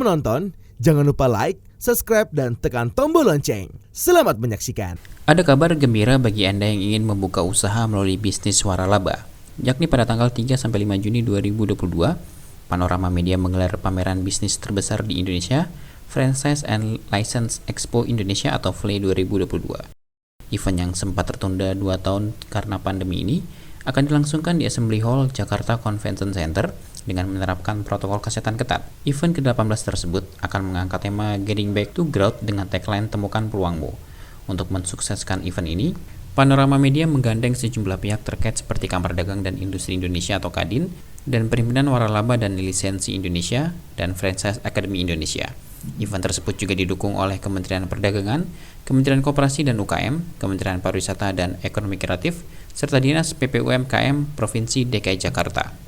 menonton, jangan lupa like, subscribe, dan tekan tombol lonceng. Selamat menyaksikan. Ada kabar gembira bagi Anda yang ingin membuka usaha melalui bisnis waralaba, yakni pada tanggal 3-5 Juni 2022, Panorama Media menggelar pameran bisnis terbesar di Indonesia, Franchise and License Expo Indonesia atau FLE 2022. Event yang sempat tertunda 2 tahun karena pandemi ini akan dilangsungkan di Assembly Hall Jakarta Convention Center dengan menerapkan protokol kesehatan ketat. Event ke-18 tersebut akan mengangkat tema Getting Back to Growth dengan tagline Temukan Peluangmu. Untuk mensukseskan event ini, Panorama Media menggandeng sejumlah pihak terkait seperti Kamar Dagang dan Industri Indonesia atau Kadin, dan Perhimpunan Waralaba dan Lisensi Indonesia, dan Franchise Academy Indonesia. Event tersebut juga didukung oleh Kementerian Perdagangan, Kementerian Koperasi dan UKM, Kementerian Pariwisata dan Ekonomi Kreatif, serta Dinas PPUMKM Provinsi DKI Jakarta.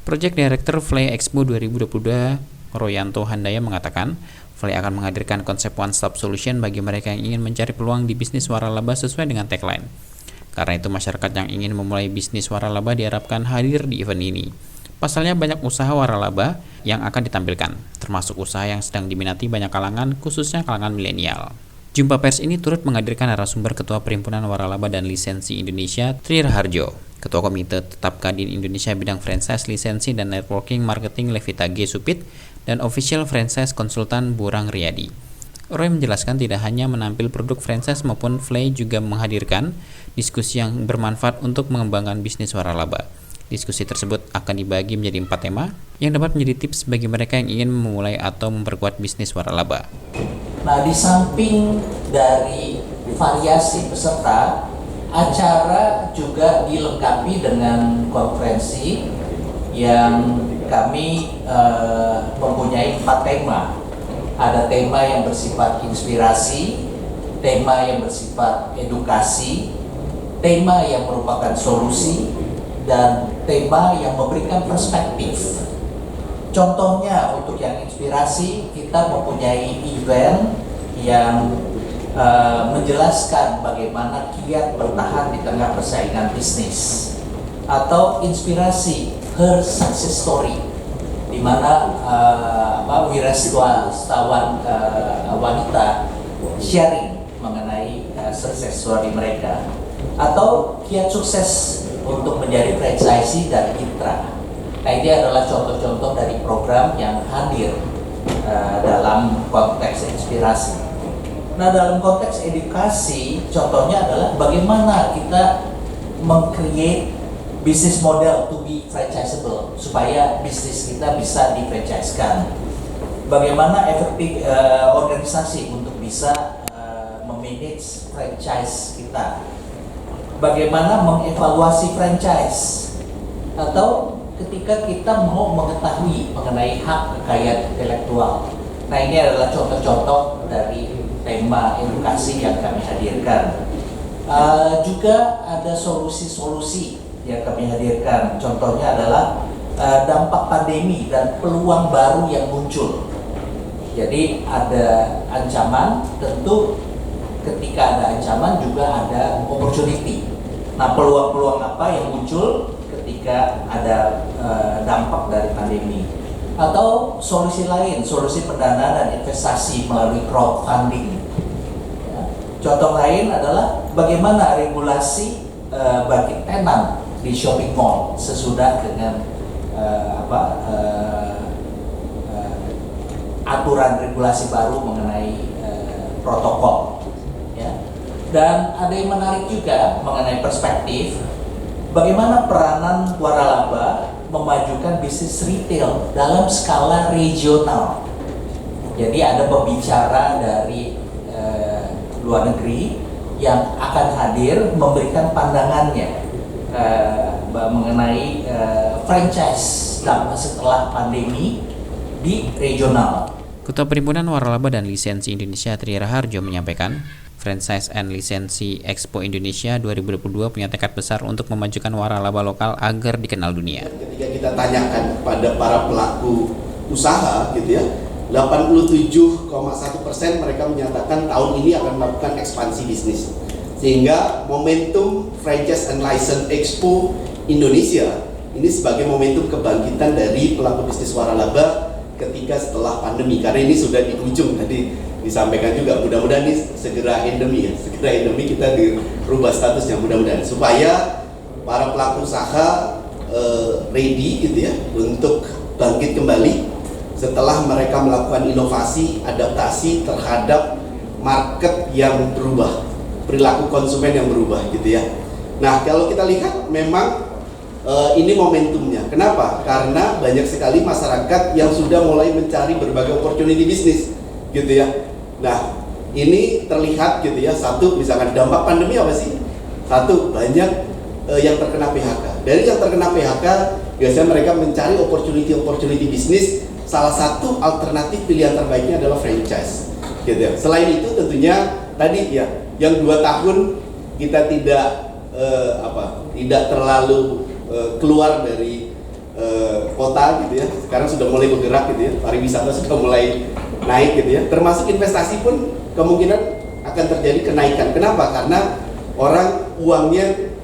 Project Director FLE Expo 2022, Royanto Handaya mengatakan, FLE akan menghadirkan konsep one-stop solution bagi mereka yang ingin mencari peluang di bisnis waralaba sesuai dengan tagline. Karena itu masyarakat yang ingin memulai bisnis waralaba diharapkan hadir di event ini. Pasalnya banyak usaha waralaba yang akan ditampilkan, termasuk usaha yang sedang diminati banyak kalangan, khususnya kalangan milenial. Jumpa pers ini turut menghadirkan narasumber Ketua Perhimpunan Waralaba dan Lisensi Indonesia, Tri Raharjo, Ketua Komite Tetap Kadin Indonesia Bidang Franchise, Lisensi, dan Networking Marketing Levita G. Supit, dan Official Franchise Konsultan Burang Riyadi. Roy menjelaskan tidak hanya menampil produk franchise maupun FLE juga menghadirkan diskusi yang bermanfaat untuk mengembangkan bisnis waralaba. Diskusi tersebut akan dibagi menjadi 4 tema yang dapat menjadi tips bagi mereka yang ingin memulai atau memperkuat bisnis waralaba. Nah, di samping dari variasi peserta, acara juga dilengkapi dengan konferensi yang kami mempunyai 4 tema. Ada tema yang bersifat inspirasi, tema yang bersifat edukasi, tema yang merupakan solusi, dan tema yang memberikan perspektif. Contohnya untuk yang inspirasi, kita mempunyai event yang menjelaskan bagaimana kiat bertahan di tengah persaingan bisnis, atau inspirasi Her Success Story, di mana wirausahawan wanita sharing mengenai success story mereka, atau kiat sukses untuk menjadi franchisee dan mitra. Nah, ini adalah contoh-contoh dari program yang hadir dalam konteks inspirasi. Nah, dalam konteks edukasi, contohnya adalah bagaimana kita meng-create business model to be franchisable supaya bisnis kita bisa di-franchise-kan. Bagaimana efektif organisasi untuk bisa memanage franchise kita. Bagaimana mengevaluasi franchise, atau ketika kita mau mengetahui mengenai hak kekayaan intelektual. Nah, ini adalah contoh-contoh dari tema edukasi yang kami hadirkan. Juga ada solusi-solusi yang kami hadirkan. Contohnya adalah dampak pandemi dan peluang baru yang muncul. Jadi ada ancaman, tentu ketika ada ancaman juga ada opportunity. Nah, peluang-peluang apa yang muncul ketika ada dampak dari pandemi, atau solusi lain, solusi pendanaan dan investasi melalui crowdfunding. Ya. Contoh lain adalah bagaimana regulasi bagi tenan di shopping mall sesudah dengan aturan regulasi baru mengenai protokol. Dan ada yang menarik juga mengenai perspektif, bagaimana peranan waralaba memajukan bisnis retail dalam skala regional. Jadi ada pembicara dari luar negeri yang akan hadir memberikan pandangannya mengenai franchise setelah pandemi di regional. Ketua Perhimpunan Waralaba dan Lisensi Indonesia, Tri Raharjo, menyampaikan, Franchise and Lisensi Expo Indonesia 2022 punya tekad besar untuk memajukan waralaba lokal agar dikenal dunia. Ketika kita tanyakan pada para pelaku usaha, gitu ya, 87,1% mereka menyatakan tahun ini akan melakukan ekspansi bisnis. Sehingga momentum Franchise and License Expo Indonesia ini sebagai momentum kebangkitan dari pelaku bisnis waralaba ketika setelah pandemi, karena ini sudah di ujung tadi disampaikan juga, mudah-mudahan ini segera endemi ya, segera endemi kita dirubah statusnya mudah-mudahan supaya para pelaku usaha ready gitu ya untuk bangkit kembali setelah mereka melakukan inovasi, adaptasi terhadap market yang berubah, perilaku konsumen yang berubah gitu ya. Nah, kalau kita lihat memang ini momentumnya. Kenapa? Karena banyak sekali masyarakat yang sudah mulai mencari berbagai opportunity bisnis gitu ya. Nah, ini terlihat gitu ya. Satu, misalkan dampak pandemi apa sih? Satu, banyak yang terkena PHK. Dari yang terkena PHK, biasanya mereka mencari opportunity bisnis. Salah satu alternatif pilihan terbaiknya adalah franchise gitu ya. Selain itu tentunya tadi ya, yang 2 tahun kita tidak tidak terlalu keluar dari kota gitu ya. Sekarang sudah mulai bergerak gitu ya. Pariwisata sudah mulai naik gitu ya. Termasuk investasi pun kemungkinan akan terjadi kenaikan. Kenapa? Karena orang uangnya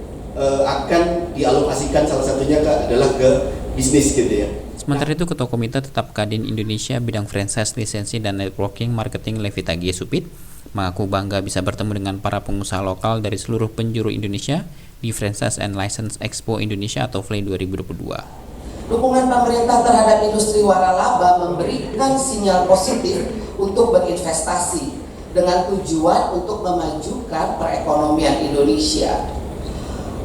akan dialokasikan salah satunya adalah ke bisnis gitu ya. Sementara itu, Ketua Komite Tetap Kadin Indonesia bidang franchise, lisensi, dan networking marketing Levita G. Supit mengaku bangga bisa bertemu dengan para pengusaha lokal dari seluruh penjuru Indonesia di Franchise and License Expo Indonesia atau FLI 2022. Dukungan pemerintah terhadap industri waralaba memberikan sinyal positif untuk berinvestasi dengan tujuan untuk memajukan perekonomian Indonesia.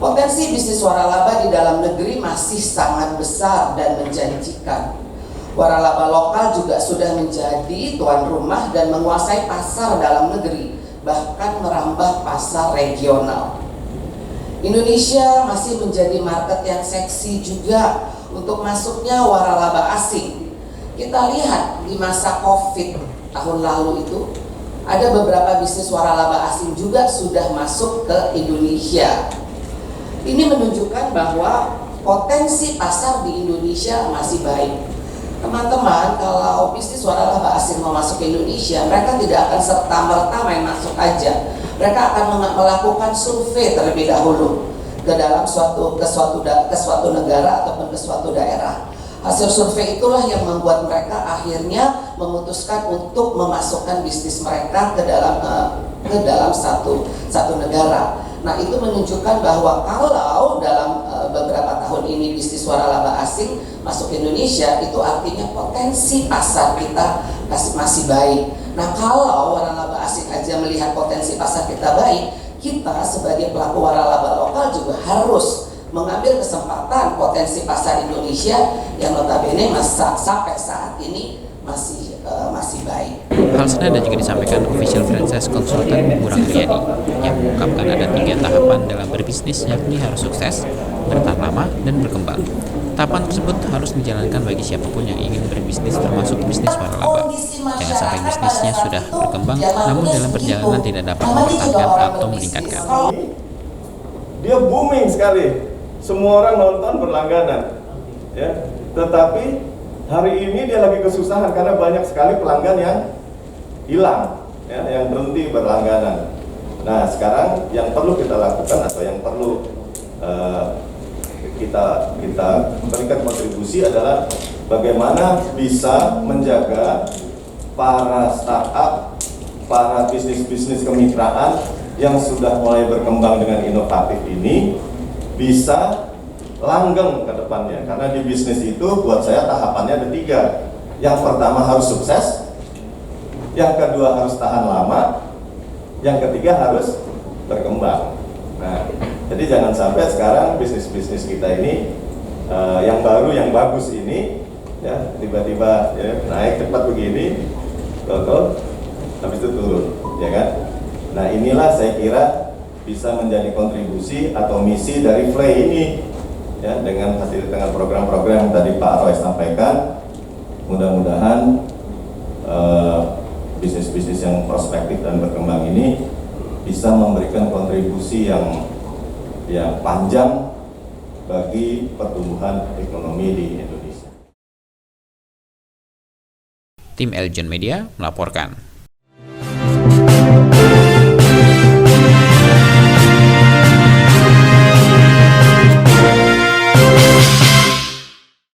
Potensi bisnis waralaba di dalam negeri masih sangat besar dan menjanjikan. Waralaba lokal juga sudah menjadi tuan rumah dan menguasai pasar dalam negeri, bahkan merambah pasar regional. Indonesia masih menjadi market yang seksi juga untuk masuknya waralaba asing. Kita lihat di masa COVID tahun lalu itu, ada beberapa bisnis waralaba asing juga sudah masuk ke Indonesia. Ini menunjukkan bahwa potensi pasar di Indonesia masih baik. Teman-teman, kalau bisnis waralaba asing mau masuk ke Indonesia, mereka tidak akan serta-merta main masuk aja. Mereka akan melakukan survei terlebih dahulu ke suatu negara ataupun ke suatu daerah. Hasil survei itulah yang membuat mereka akhirnya memutuskan untuk memasukkan bisnis mereka ke dalam satu negara. Nah, itu menunjukkan bahwa kalau dalam beberapa tahun ini bisnis waralaba asing masuk ke Indonesia, itu artinya potensi pasar kita masih baik. Nah, kalau waralaba asing aja melihat potensi pasar kita baik, kita sebagai pelaku waralaba lokal juga harus mengambil kesempatan potensi pasar Indonesia yang notabene sampai saat ini masih baik. Hal senada juga disampaikan official franchise konsultan Burang Riyadi yang mengungkapkan ada 3 tahapan dalam berbisnis, yakni harus sukses, bertahan lama, dan berkembang. Tahapan tersebut harus dijalankan bagi siapapun yang ingin berbisnis, termasuk bisnis waralaba. Jangan sampai bisnisnya sudah berkembang, namun dalam perjalanan tidak dapat mempertahankan atau meningkatkan. Dia booming sekali, semua orang nonton berlangganan, ya. Tetapi hari ini dia lagi kesusahan karena banyak sekali pelanggan yang hilang, ya, yang berhenti berlangganan. Nah, sekarang yang perlu kita lakukan atau yang perlu kita berikan kontribusi adalah bagaimana bisa menjaga para startup, para bisnis kemitraan yang sudah mulai berkembang dengan inovatif ini bisa langgeng ke depannya. Karena di bisnis itu buat saya tahapannya ada 3. Yang pertama harus sukses, yang kedua harus tahan lama, yang ketiga harus berkembang. Nah, jadi jangan sampai sekarang bisnis kita ini yang baru, yang bagus ini, ya tiba-tiba ya, naik cepat begini, habis itu turun, ya kan? Nah, inilah saya kira bisa menjadi kontribusi atau misi dari FLI ini, ya, dengan program-program yang tadi Pak Roy sampaikan. Mudah-mudahan bisnis-bisnis yang prospektif dan berkembang ini bisa memberikan kontribusi yang panjang bagi pertumbuhan ekonomi di Indonesia. Tim Eljon Media melaporkan.